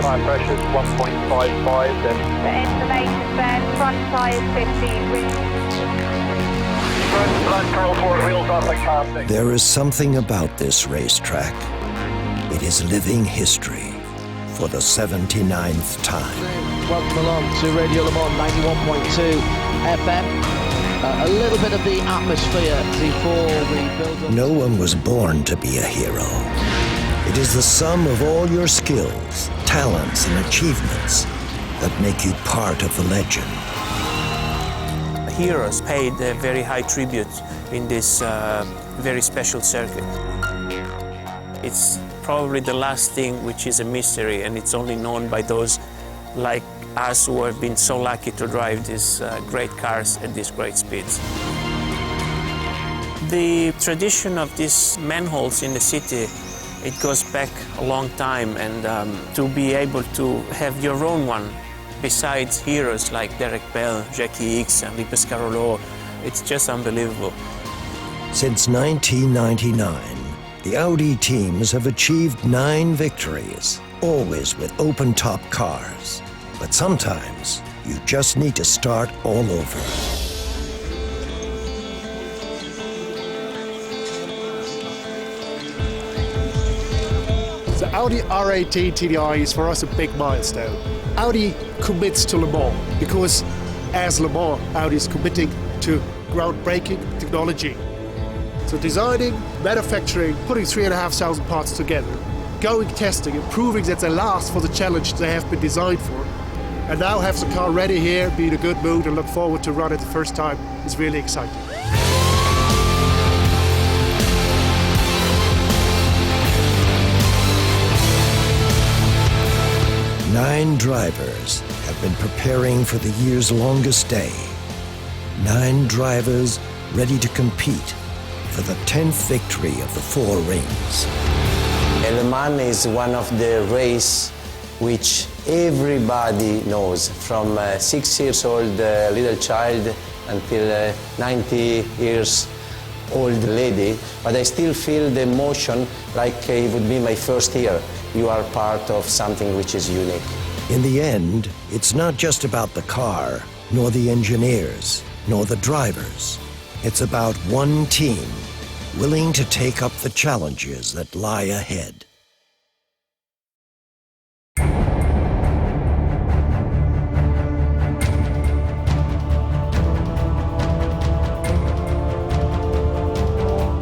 Tyre pressure 1.55 then. The information says front tyres 15 with Front control 4 wheels off at car 6. There is something about this racetrack. It is living history for the 79th time. Welcome along to Radio Le Mans 91.2 FM. A little bit of the atmosphere before the build-up. No one was born to be a hero. It is the sum of all your skills, talents, and achievements that make you part of the legend. Heroes paid a very high tribute in this very special circuit. It's probably the last thing which is a mystery, and it's only known by those like us who have been so lucky to drive these great cars at these great speeds. The tradition of these manholes in the city, it goes back a long time, and to be able to have your own one besides heroes like Derek Bell, Jackie Ickx, and Lee Pescarolo, it's just unbelievable. Since 1999, the Audi teams have achieved 9 victories, always with open-top cars. But sometimes, you just need to start all over. The Audi R18 TDI is for us a big milestone. Audi commits to Le Mans because as Le Mans, Audi is committing to groundbreaking technology. So designing, manufacturing, putting 3,500 parts together, going testing, and proving that they last for the challenge they have been designed for. And now have the car ready here, be in a good mood, and look forward to run it the first time. It's really exciting. Nine drivers have been preparing for the year's longest day. 9 drivers ready to compete for the 10th victory of the 4 rings. Le Mans is one of the race which everybody knows, from 6 years old little child until 90 years old lady, but I still feel the emotion like it would be my first year. You are part of something which is unique. In the end, it's not just about the car, nor the engineers, nor the drivers. It's about one team willing to take up the challenges that lie ahead.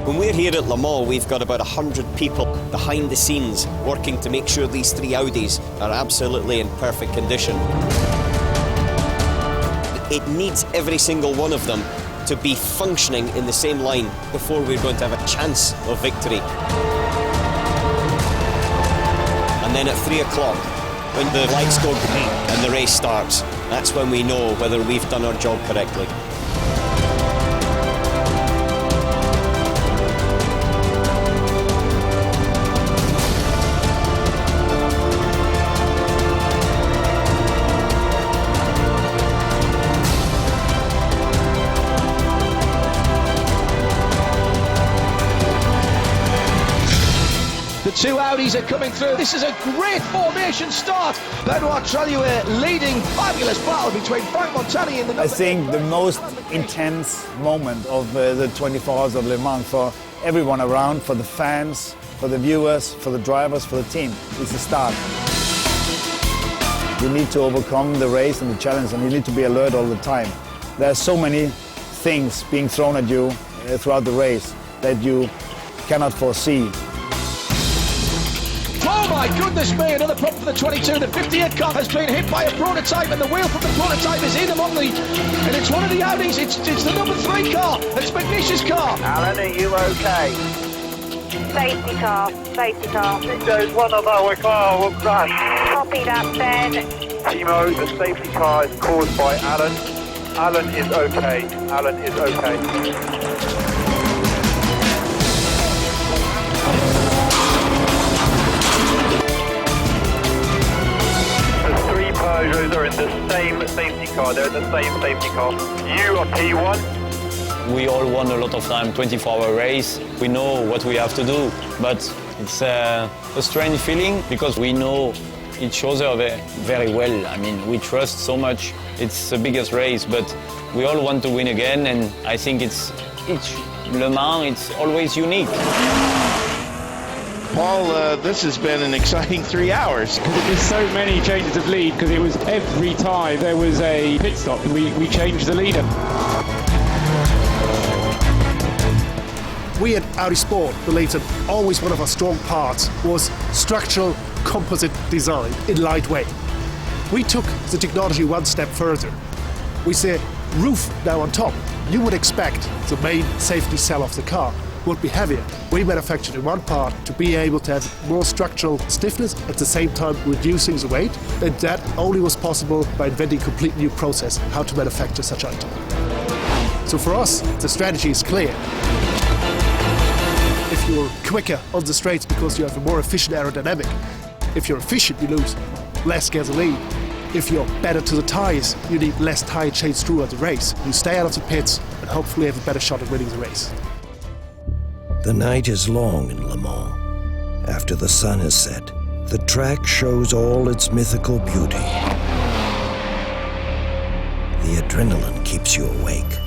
When we're here at Le Mans, we've got about 100 people behind the scenes working to make sure these 3 Audis are absolutely in perfect condition. It needs every single one of them to be functioning in the same line before we're going to have a chance of victory. And then at 3 o'clock, when the lights go green and the race starts, that's when we know whether we've done our job correctly. The 2 Audis are coming through. This is a great formation start. Benoit Traluet leading. Fabulous battle between Frank Montani and the... I think the most intense moment of the 24 hours of Le Mans for everyone around, for the fans, for the viewers, for the drivers, for the team, is the start. You need to overcome the race and the challenge, and you need to be alert all the time. There are so many things being thrown at you throughout the race that you cannot foresee. Oh my goodness me, another problem for the 22. The 58 car has been hit by a prototype, and the wheel from the prototype is in among the... And it's one of the Audis, it's the number 3 car. It's McNish's car. Alan, are you okay? safety car, safety car. There's one of our car will crash. Copy that, Ben. Timo, the safety car is caused by Alan. Alan is okay. Alan is okay. Peugeots are in the same safety car. They're in the same safety car. You are P1. We all won a lot of time, 24-hour race. We know what we have to do, but it's a strange feeling because we know it shows her very well. I mean, we trust so much. It's the biggest race, but we all want to win again, and I think it's Le Mans, it's always unique. Paul, this has been an exciting 3 hours. There's so many changes of lead because it was every time there was a pit stop, we changed the leader. We at Audi Sport believe that always one of our strong parts was structural composite design in lightweight. We took the technology one step further. We say roof now on top. You would expect the main safety cell of the car would be heavier. We manufactured in one part to be able to have more structural stiffness at the same time reducing the weight, and that only was possible by inventing a complete new process how to manufacture such item. So for us, the strategy is clear. If you're quicker on the straights because you have a more efficient aerodynamic, if you're efficient, you lose less gasoline. If you're better to the tires, you need less tire change throughout the race. You stay out of the pits and hopefully have a better shot at winning the race. The night is long in Le Mans. After the sun has set, the track shows all its mythical beauty. The adrenaline keeps you awake.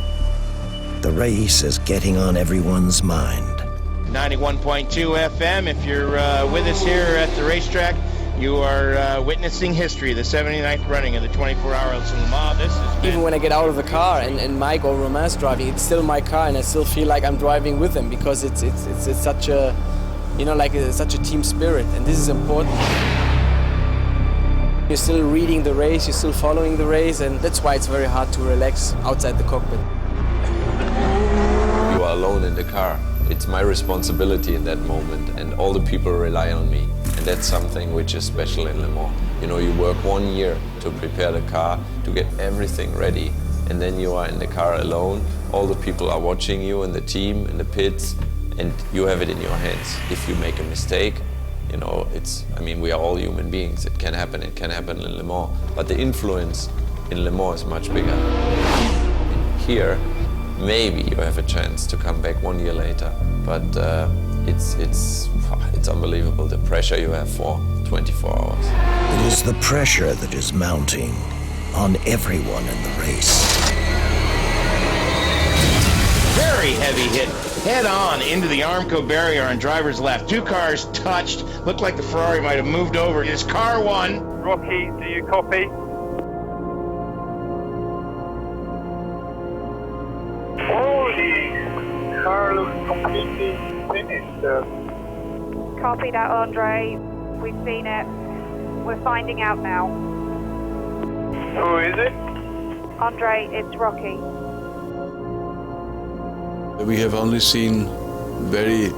The race is getting on everyone's mind. 91.2 FM, if you're with us here at the racetrack, you are witnessing history, the 79th running of the 24 Hours in Le Mans. This has been... Even when I get out of the car and Mike or Romain's driving, it's still my car, and I still feel like I'm driving with them because it's such a, you know, like such a team spirit, and this is important. You're still reading the race, you're still following the race, and that's why it's very hard to relax outside the cockpit. You are alone in the car. It's my responsibility in that moment, and all the people rely on me. And that's something which is special in Le Mans. You know, you work 1 year to prepare the car, to get everything ready, and then you are in the car alone. All the people are watching you in the team, in the pits, and you have it in your hands. If you make a mistake, you know, I mean, we are all human beings. It can happen in Le Mans. But the influence in Le Mans is much bigger. Here, maybe you have a chance to come back 1 year later, but it's unbelievable the pressure you have for 24 hours. It is the pressure that is mounting on everyone in the race. Very heavy hit, head on into the Armco barrier on driver's left. Two cars touched, looked like the Ferrari might have moved over. His car won. Rocky, do you copy? Car looks completely finished. Copy that, Andre. We've seen it. We're finding out now. Who is it? Andre, it's Rocky. We have only seen very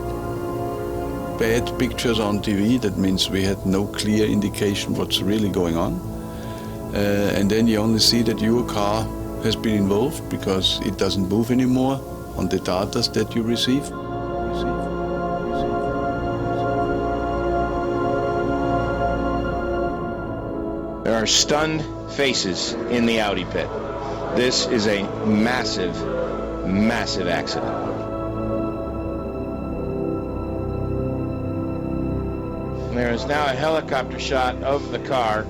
bad pictures on TV. That means we had no clear indication what's really going on. And then you only see that your car has been involved because it doesn't move anymore on the data that you receive. There are stunned faces in the Audi pit. This is a massive, massive accident. There is now a helicopter shot of the car.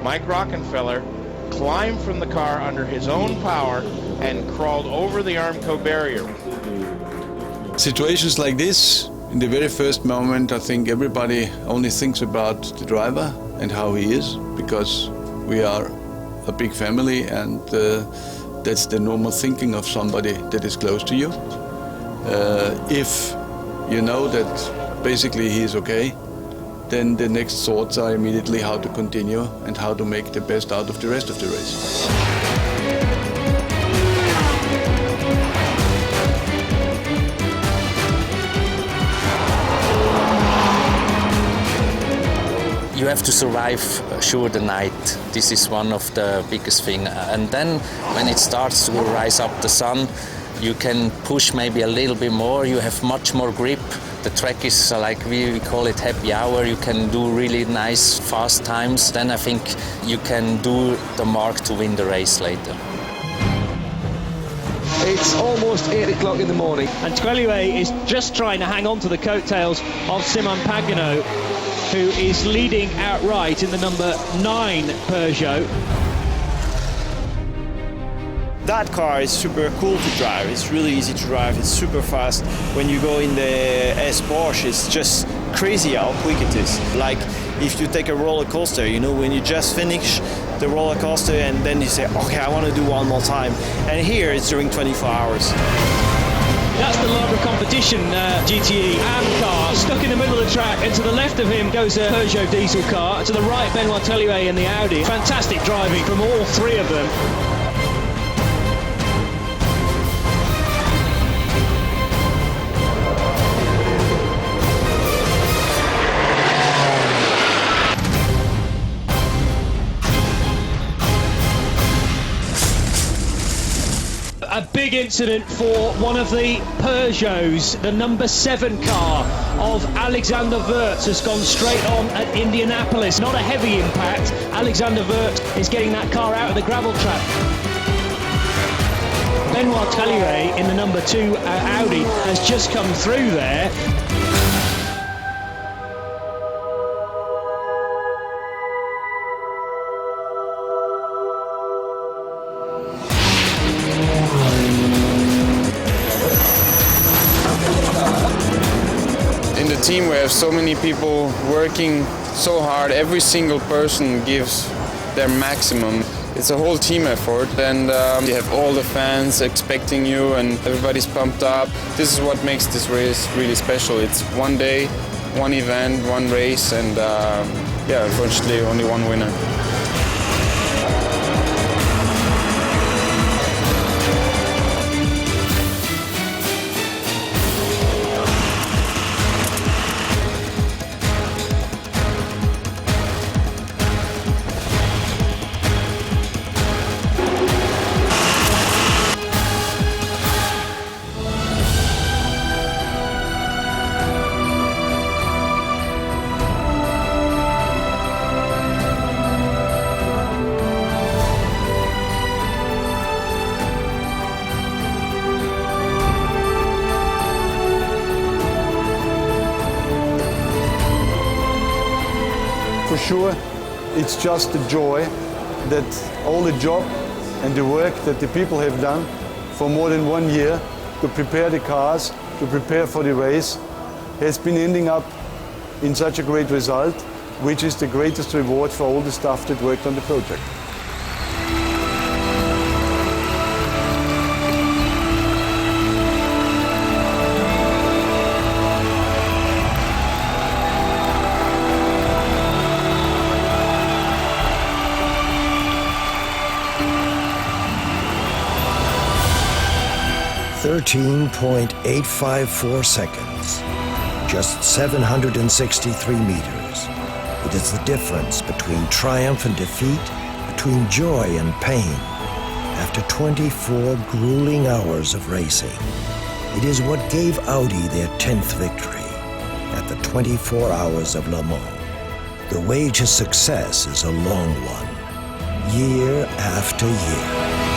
Mike Rockenfeller climbed from the car under his own power and crawled over the Armco barrier. Situations like this, in the very first moment, I think everybody only thinks about the driver and how he is, because we are a big family, and that's the normal thinking of somebody that is close to you. If you know that basically he is okay, then the next thoughts are immediately how to continue and how to make the best out of the rest of the race. You have to survive, sure, the night. This is one of the biggest things. And then when it starts to rise up the sun, you can push maybe a little bit more. You have much more grip. The track is like, we call it happy hour. You can do really nice, fast times. Then I think you can do the mark to win the race later. It's almost 8 o'clock in the morning. And Tréluet is just trying to hang on to the coattails of Simon Pagenaud. who is leading outright in the number 9 Peugeot. That car is super cool to drive. It's really easy to drive. It's super fast. When you go in the S Porsche, it's just crazy how quick it is. Like if you take a roller coaster, you know, when you just finish the roller coaster and then you say, okay, I want to do one more time. And here it's during 24 hours. That's the Lager competition GTE AM car, stuck in the middle of the track, and to the left of him goes a Peugeot diesel car, to the right Benoit Tellier in the Audi. Fantastic driving from all three of them. A big incident for one of the Peugeots. The number 7 car of Alexander Wurz has gone straight on at Indianapolis. Not a heavy impact. Alexander Wurz is getting that car out of the gravel trap. Benoit Tellier in the number 2 Audi has just come through there. In the team we have so many people working so hard. Every single person gives their maximum. It's a whole team effort, and you have all the fans expecting you and everybody's pumped up. This is what makes this race really special. It's one day, one event, one race, and yeah, unfortunately only one winner. For sure, it's just the joy that all the job and the work that the people have done for more than 1 year to prepare the cars, to prepare for the race, has been ending up in such a great result, which is the greatest reward for all the staff that worked on the project. .854 seconds, just 763 meters. It is the difference between triumph and defeat, between joy and pain. After 24 grueling hours of racing, it is what gave Audi their 10th victory at the 24 Hours of Le Mans. The way to success is a long one, year after year.